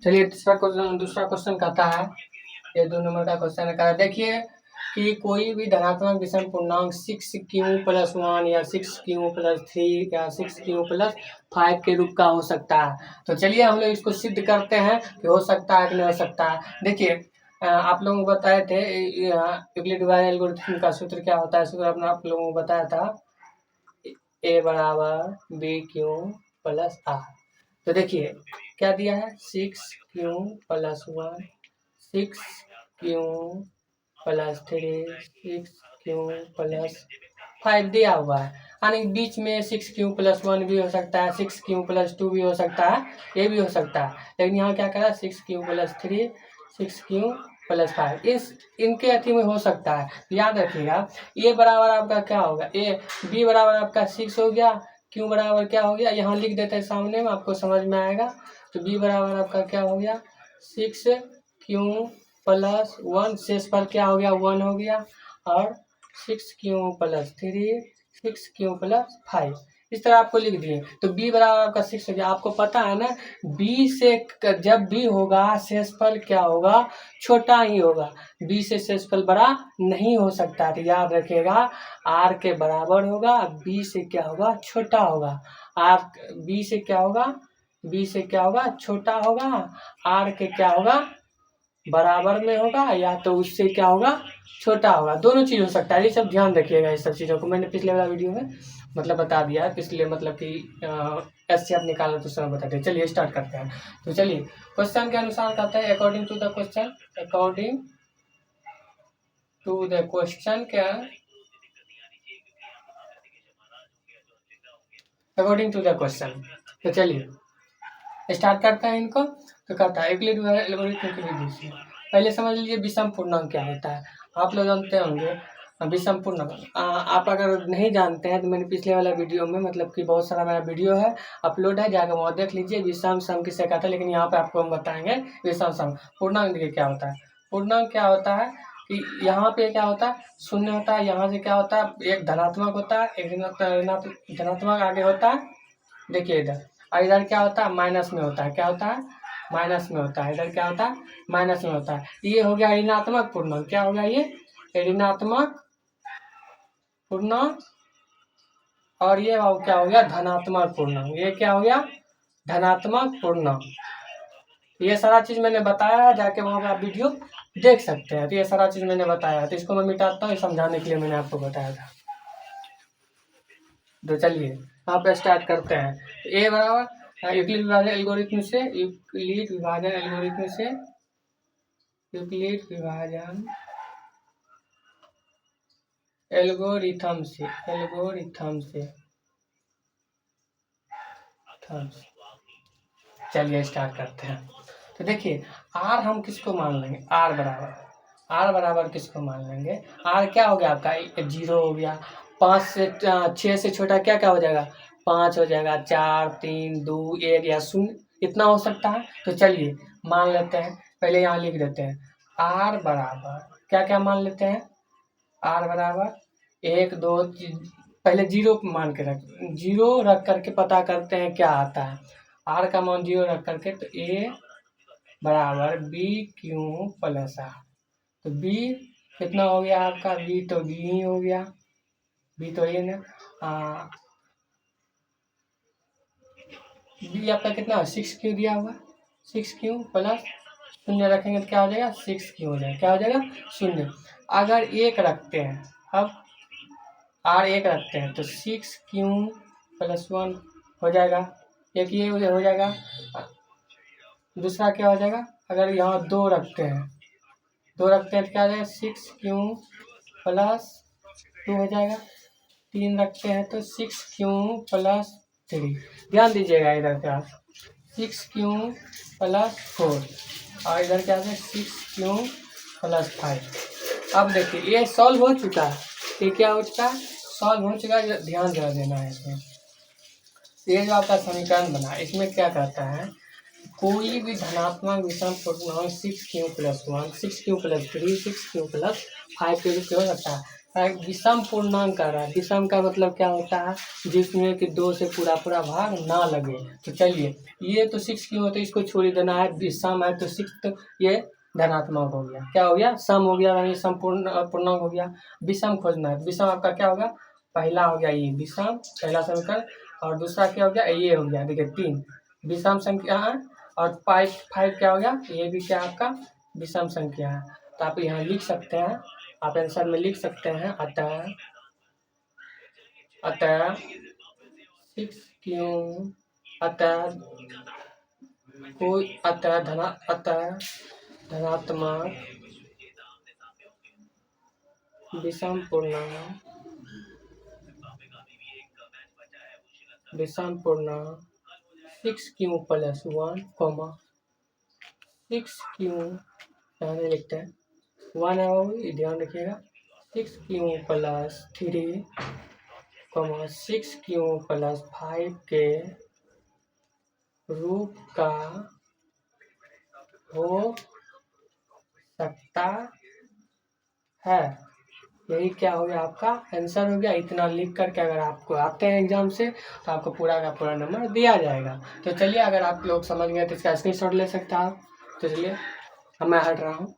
चलिए दूसरा क्वेश्चन कहता है, ये 2 नंबर का क्वेश्चन है। देखिए कि कोई भी धनात्मक विषम पूर्णांक 6q+1 या 6q+3 या 6q+5 के रूप का हो सकता है। तो चलिए हम लोग इसको सिद्ध करते हैं कि हो सकता है कि नहीं हो सकता है। देखिए आप लोगों को बताए थे यूक्लिड एल्गोरिथम का सूत्र क्या होता है। सूत्र अपना आप लोगों को बताया था, a बराबर bq+r। तो देखिए क्या दिया है, 6q+1 6q+3 6q+5 दिया हुआ है। यानी बीच में 6q+1 भी हो सकता है, 6q+2 भी हो सकता है, ये भी हो सकता है। लेकिन यहाँ क्या करा, 6q+3 6q+5 इनके अथी में हो सकता है। याद रखिएगा ए बराबर आपका क्या होगा, बी बराबर आपका 6 हो गया, क्यू बराबर क्या हो गया, यहाँ लिख देते हैं सामने में, आपको समझ में आएगा। तो बी बराबर आपका क्या हो गया, 6q+1 शेष पर क्या हो गया, 1 हो गया, और 6q+3 6q+5 इस तरह आपको लिख दिए। तो b बराबर आपका 6 हो गया। आपको पता है ना, b से जब भी होगा शेषफल क्या होगा, छोटा ही होगा। b से शेषफल बड़ा नहीं हो सकता। तो याद रखिएगा r के बराबर होगा, b से क्या होगा, छोटा होगा। b से क्या होगा, b से क्या होगा, छोटा होगा, r के क्या होगा, बराबर में होगा, या तो उससे क्या होगा, छोटा होगा। दोनों चीज हो सकता है। ये सब ध्यान रखिएगा, इस सब चीजों को मैंने पिछले वाला वीडियो में मतलब बता दिया है। पिछले मतलब कि ऐसे आप निकाला तो समय बता दें। चलिए स्टार्ट करते हैं। तो चलिए क्वेश्चन के अनुसार कहते हैं, अकॉर्डिंग टू द क्वेश्चन तो चलिए स्टार्ट करते हैं इनको। तो कहता है यूक्लिड एल्गोरिथम की विधि से पहले समझ लीजिए विषम पूर्णांक क्या होता है। आप लोग जानते होंगे विषम पूर्णांक। आप अगर नहीं जानते हैं तो मैंने पिछले वाला वीडियो में मतलब कि बहुत सारा मेरा वीडियो है अपलोड है, जाकर वहाँ देख लीजिए। विषम सम किसे कहता है, लेकिन यहाँ पे आपको हम बताएंगे विषम सम। पूर्णांक देखिए क्या होता है। पूर्णांक क्या होता है कि यहाँ पे क्या होता है, शून्य होता है। यहाँ से क्या होता है, एक धनात्मक होता है, एक धनात्मक आगे होता है। देखिए इधर, और इधर क्या होता है, माइनस में होता है। क्या होता है, माइनस में होता है। इधर क्या होता है, माइनस में होता है। ये हो गया ऋणात्मक पूर्णांक। क्या हो गया, ये ऋणात्मक पूर्णांक। और ये क्या हो गया, धनात्मक पूर्णांक। ये क्या हो गया, धनात्मक पूर्णांक। ये सारा चीज मैंने बताया है, जाके वहां पर आप वीडियो देख सकते हैं। तो ये सारा चीज मैंने बताया है, तो इसको मैं मिटाता हूँ, समझाने के लिए मैंने आपको बताया था। तो चलिए आप स्टार्ट करते हैं। ए बराबर यूक्लिड विभाजन एल्गोरिथम से चलिए स्टार्ट करते हैं। तो देखिए आर हम किसको मान लेंगे, आर बराबर किसको मान लेंगे, आर क्या हो गया आपका, 0 हो गया। 5 से 6 से छोटा क्या क्या हो जाएगा, 5 हो जाएगा, 4 3 2 1 या 0 इतना हो सकता है। तो चलिए मान लेते हैं, पहले यहाँ लिख देते हैं आर बराबर क्या क्या मान लेते हैं। आर बराबर 1 2 पहले 0 मान के जीरो रख करके पता करते हैं क्या आता है। आर का मान 0 रख करके, तो ए बराबर बी क्यू प्लस आर। तो बी कितना हो गया आपका, बी तो बी ही हो गया, बी तो ये ना बी आपका कितना, 6 क्यू दिया हुआ, 6 क्यू प्लस 0 रखेंगे तो क्या हो जाएगा, 6 क्यू हो जाएगा। क्या हो जाएगा, 0। अगर 1 रखते हैं, अब आर 1 रखते हैं तो 6q+1 हो जाएगा। एक ये हो जाएगा। दूसरा क्या हो जाएगा, अगर यहाँ 2 रखते हैं तो क्या हो जाएगा, 6q+2 हो जाएगा। 3 रखते हैं तो 6q+3। ध्यान दीजिएगा इधर क्या, 6q+4 और इधर क्या है, 6q+5। अब देखिए ये सॉल्व हो चुका है, ये क्या हो चुका है, सॉल्व हो चुका है। ध्यान जरा देना है इसमें। ये जो आपका समीकरण बना, इसमें क्या कहता है, कोई भी धनात्मक विषम पूर्णांक 6q+1 6q+3 6q+5 के रूप में हो सकता है। विषम पूर्णांक कर रहा है। विषम का मतलब क्या होता है, जिसमें कि 2 से पूरा पूरा भाग ना लगे। तो चलिए, ये तो 6 क्यों होता है, इसको छोड़ ही देना है। विषम है तो 6 तो ये धनात्मक हो गया, क्या हो गया, सम हो गया, यानी संपूर्ण पूर्णांक हो गया। विषम खोजना है, विषम आपका क्या होगा, पहला हो गया ये विषम, पहला समीकरण, और दूसरा क्या हो गया, ये हो गया, देखिए 3 विषम संख्या है, और 5 क्या हो गया, ये भी क्या आपका विषम संख्या है। तो आप यहाँ लिख सकते हैं, आप आंसर में लिख सकते हैं, अतः अतः 6 क्यों, अतः कोई अतः धनात्मक विषम पूर्णांक 6 क्यों प्लस 1, 6 क्यों, यहाँ नहीं लिखते हैं 1 है, वो ध्यान रखिएगा, 6 क्यों प्लस 3, 6 क्यों प्लस 5 के रूप का हो सकता है। यही क्या हो गया, आपका आंसर हो गया। इतना लिख करके अगर आपको आते हैं एग्जाम से तो आपको पूरा का पूरा नंबर दिया जाएगा। तो चलिए, अगर आप लोग समझ गए तो इसका स्क्रीनशॉट ले सकते हैं आप। तो चलिए, अब मैं हट रहा हूँ।